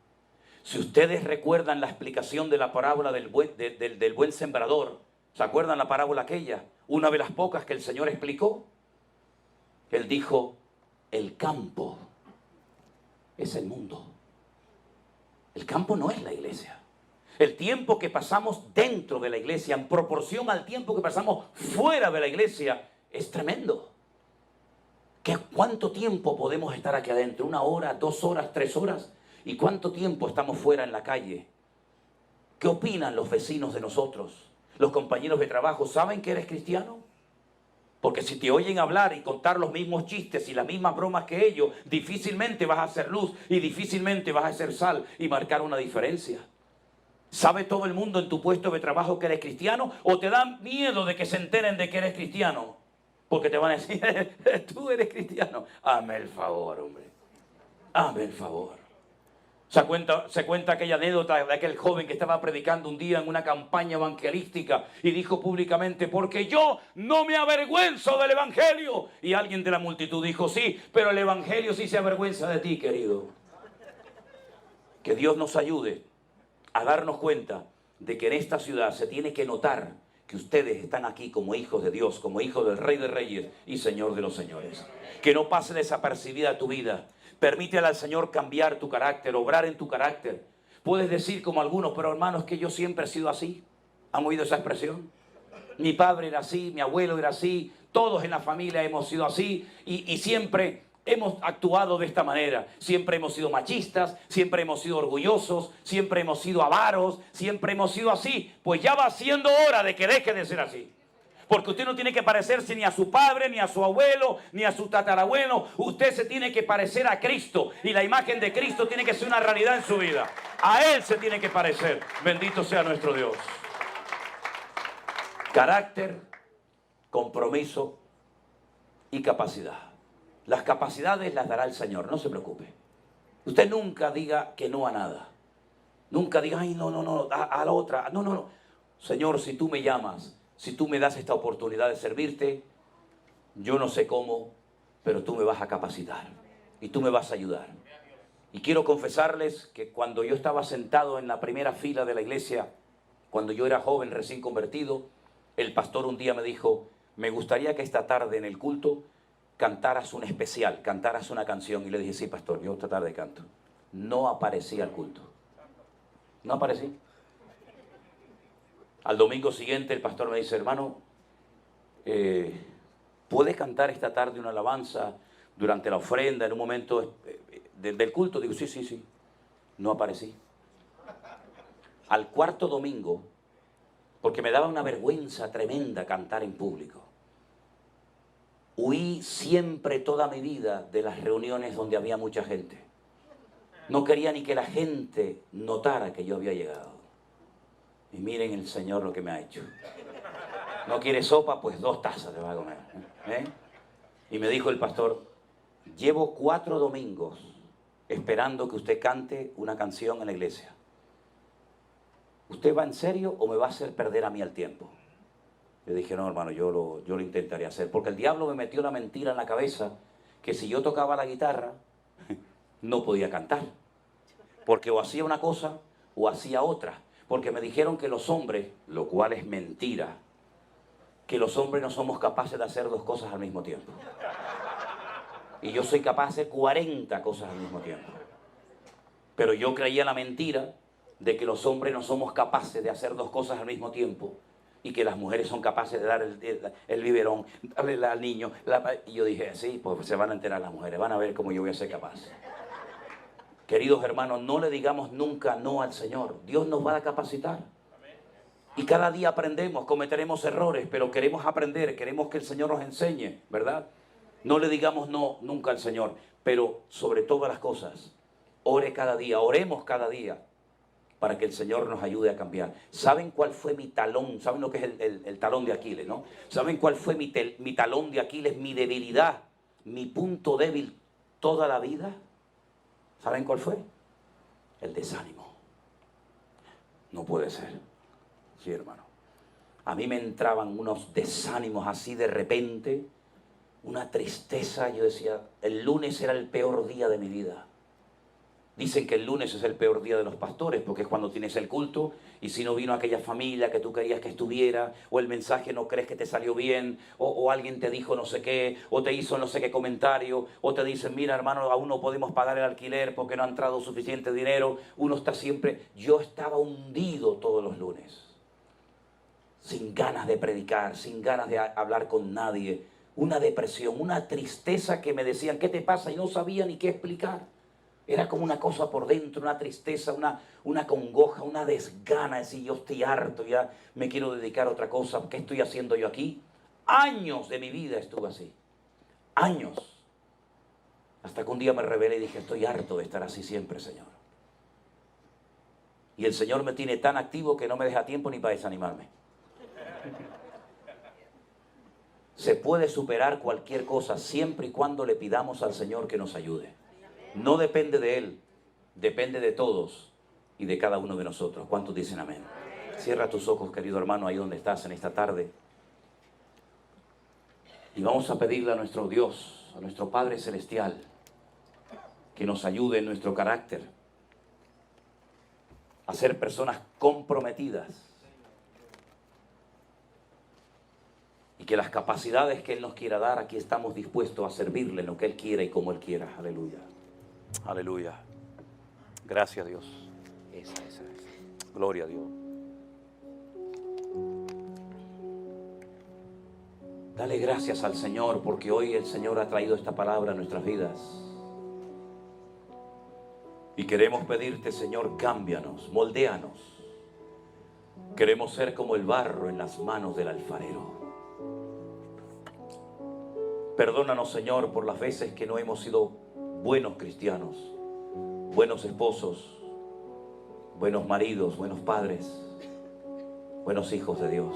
Si ustedes recuerdan la explicación de la parábola del buen sembrador, ¿se acuerdan la parábola aquella? Una de las pocas que el Señor explicó. Él dijo, el campo es el mundo. El campo no es la iglesia. El tiempo que pasamos dentro de la iglesia en proporción al tiempo que pasamos fuera de la iglesia es tremendo. ¿Cuánto tiempo podemos estar aquí adentro? ¿1 hora, 2 horas, 3 horas? ¿Y cuánto tiempo estamos fuera en la calle? ¿Qué opinan los vecinos de nosotros? Los compañeros de trabajo, ¿saben que eres cristiano? Porque si te oyen hablar y contar los mismos chistes y las mismas bromas que ellos, difícilmente vas a hacer luz y difícilmente vas a hacer sal y marcar una diferencia. ¿Sabe todo el mundo en tu puesto de trabajo que eres cristiano? ¿O te da miedo de que se enteren de que eres cristiano? Porque te van a decir, tú eres cristiano. Hazme el favor, hombre. Hazme el favor. Se cuenta aquella anécdota de aquel joven que estaba predicando un día en una campaña evangelística y dijo públicamente, porque yo no me avergüenzo del evangelio. Y alguien de la multitud dijo, sí, pero el evangelio sí se avergüenza de ti, querido. Que Dios nos ayude a darnos cuenta de que en esta ciudad se tiene que notar que ustedes están aquí como hijos de Dios, como hijos del Rey de Reyes y Señor de los Señores. Que no pase desapercibida tu vida. Permítele al Señor cambiar tu carácter, obrar en tu carácter. Puedes decir como algunos, pero hermanos, que yo siempre he sido así. ¿Han oído esa expresión? Mi padre era así, mi abuelo era así, todos en la familia hemos sido así y siempre hemos actuado de esta manera. Siempre hemos sido machistas, siempre hemos sido orgullosos, siempre hemos sido avaros, siempre hemos sido así. Pues ya va siendo hora de que deje de ser así. Porque usted no tiene que parecerse ni a su padre, ni a su abuelo, ni a su tatarabuelo. Usted se tiene que parecer a Cristo. Y la imagen de Cristo tiene que ser una realidad en su vida. A Él se tiene que parecer. Bendito sea nuestro Dios. Carácter, compromiso y capacidad. Las capacidades las dará el Señor, no se preocupe. Usted nunca diga que no a nada. Nunca diga, ay, no, a la otra. No. Señor, si tú me llamas, si tú me das esta oportunidad de servirte, yo no sé cómo, pero tú me vas a capacitar y tú me vas a ayudar. Y quiero confesarles que cuando yo estaba sentado en la primera fila de la iglesia, cuando yo era joven, recién convertido, el pastor un día me dijo, me gustaría que esta tarde en el culto cantaras un especial, cantaras una canción. Y le dije, sí, pastor, yo esta tarde canto. No aparecí al culto. No aparecí. Al domingo siguiente el pastor me dice, hermano, ¿puedes cantar esta tarde una alabanza durante la ofrenda en un momento del culto? Digo, sí. No aparecí. Al cuarto domingo, porque me daba una vergüenza tremenda cantar en público, huí siempre toda mi vida de las reuniones donde había mucha gente. No quería ni que la gente notara que yo había llegado. Y miren el Señor lo que me ha hecho. ¿No quiere sopa? Pues 2 tazas te va a comer. Y me dijo el pastor, llevo 4 domingos esperando que usted cante una canción en la iglesia. ¿Usted va en serio o me va a hacer perder a mí el tiempo? Le dije, no, hermano, yo lo intentaré hacer. Porque el diablo me metió la mentira en la cabeza que si yo tocaba la guitarra, no podía cantar. Porque o hacía una cosa o hacía otra. Porque me dijeron que los hombres, lo cual es mentira, que los hombres no somos capaces de hacer 2 cosas al mismo tiempo. Y yo soy capaz de hacer 40 cosas al mismo tiempo. Pero yo creía la mentira de que los hombres no somos capaces de hacer 2 cosas al mismo tiempo y que las mujeres son capaces de dar el biberón, darle al niño. Y yo dije, sí, pues se van a enterar las mujeres, van a ver cómo yo voy a ser capaz. Queridos hermanos, no le digamos nunca no al Señor. Dios nos va a capacitar. Y cada día aprendemos, cometeremos errores, pero queremos aprender, queremos que el Señor nos enseñe, ¿verdad? No le digamos no nunca al Señor, pero sobre todas las cosas, ore cada día, oremos cada día para que el Señor nos ayude a cambiar. ¿Saben cuál fue mi talón? ¿Saben lo que es el talón de Aquiles, no? ¿Saben cuál fue mi talón de Aquiles, mi debilidad, mi punto débil toda la vida? ¿Saben cuál fue? El desánimo. No puede ser. Sí, hermano. A mí me entraban unos desánimos así de repente, una tristeza. Yo decía, el lunes era el peor día de mi vida. Dicen que el lunes es el peor día de los pastores porque es cuando tienes el culto y si no vino aquella familia que tú querías que estuviera, o el mensaje no crees que te salió bien, o alguien te dijo no sé qué, o te hizo no sé qué comentario, o te dicen, mira hermano, aún no podemos pagar el alquiler porque no ha entrado suficiente dinero. Uno está siempre... Yo estaba hundido todos los lunes, sin ganas de predicar, sin ganas de hablar con nadie, una depresión, una tristeza que me decían, ¿qué te pasa? Y no sabía ni qué explicar. Era como una cosa por dentro, una tristeza, una congoja, una desgana, decir, yo estoy harto, ya me quiero dedicar a otra cosa, ¿qué estoy haciendo yo aquí? Años de mi vida estuve así, años. Hasta que un día me rebelé y dije, estoy harto de estar así siempre, Señor. Y el Señor me tiene tan activo que no me deja tiempo ni para desanimarme. Se puede superar cualquier cosa siempre y cuando le pidamos al Señor que nos ayude. No depende de Él, depende de todos y de cada uno de nosotros. ¿Cuántos dicen amén? Cierra tus ojos, querido hermano, ahí donde estás en esta tarde. Y vamos a pedirle a nuestro Dios, a nuestro Padre Celestial, que nos ayude en nuestro carácter a ser personas comprometidas. Y que las capacidades que Él nos quiera dar, aquí estamos dispuestos a servirle en lo que Él quiera y como Él quiera. Aleluya. Aleluya. Gracias, Dios. Esa. Gloria a Dios. Dale gracias al Señor porque hoy el Señor ha traído esta palabra a nuestras vidas. Y queremos pedirte, Señor, cámbianos, moldéanos. Queremos ser como el barro en las manos del alfarero. Perdónanos, Señor, por las veces que no hemos sido buenos cristianos, buenos esposos, buenos maridos, buenos padres, buenos hijos de Dios.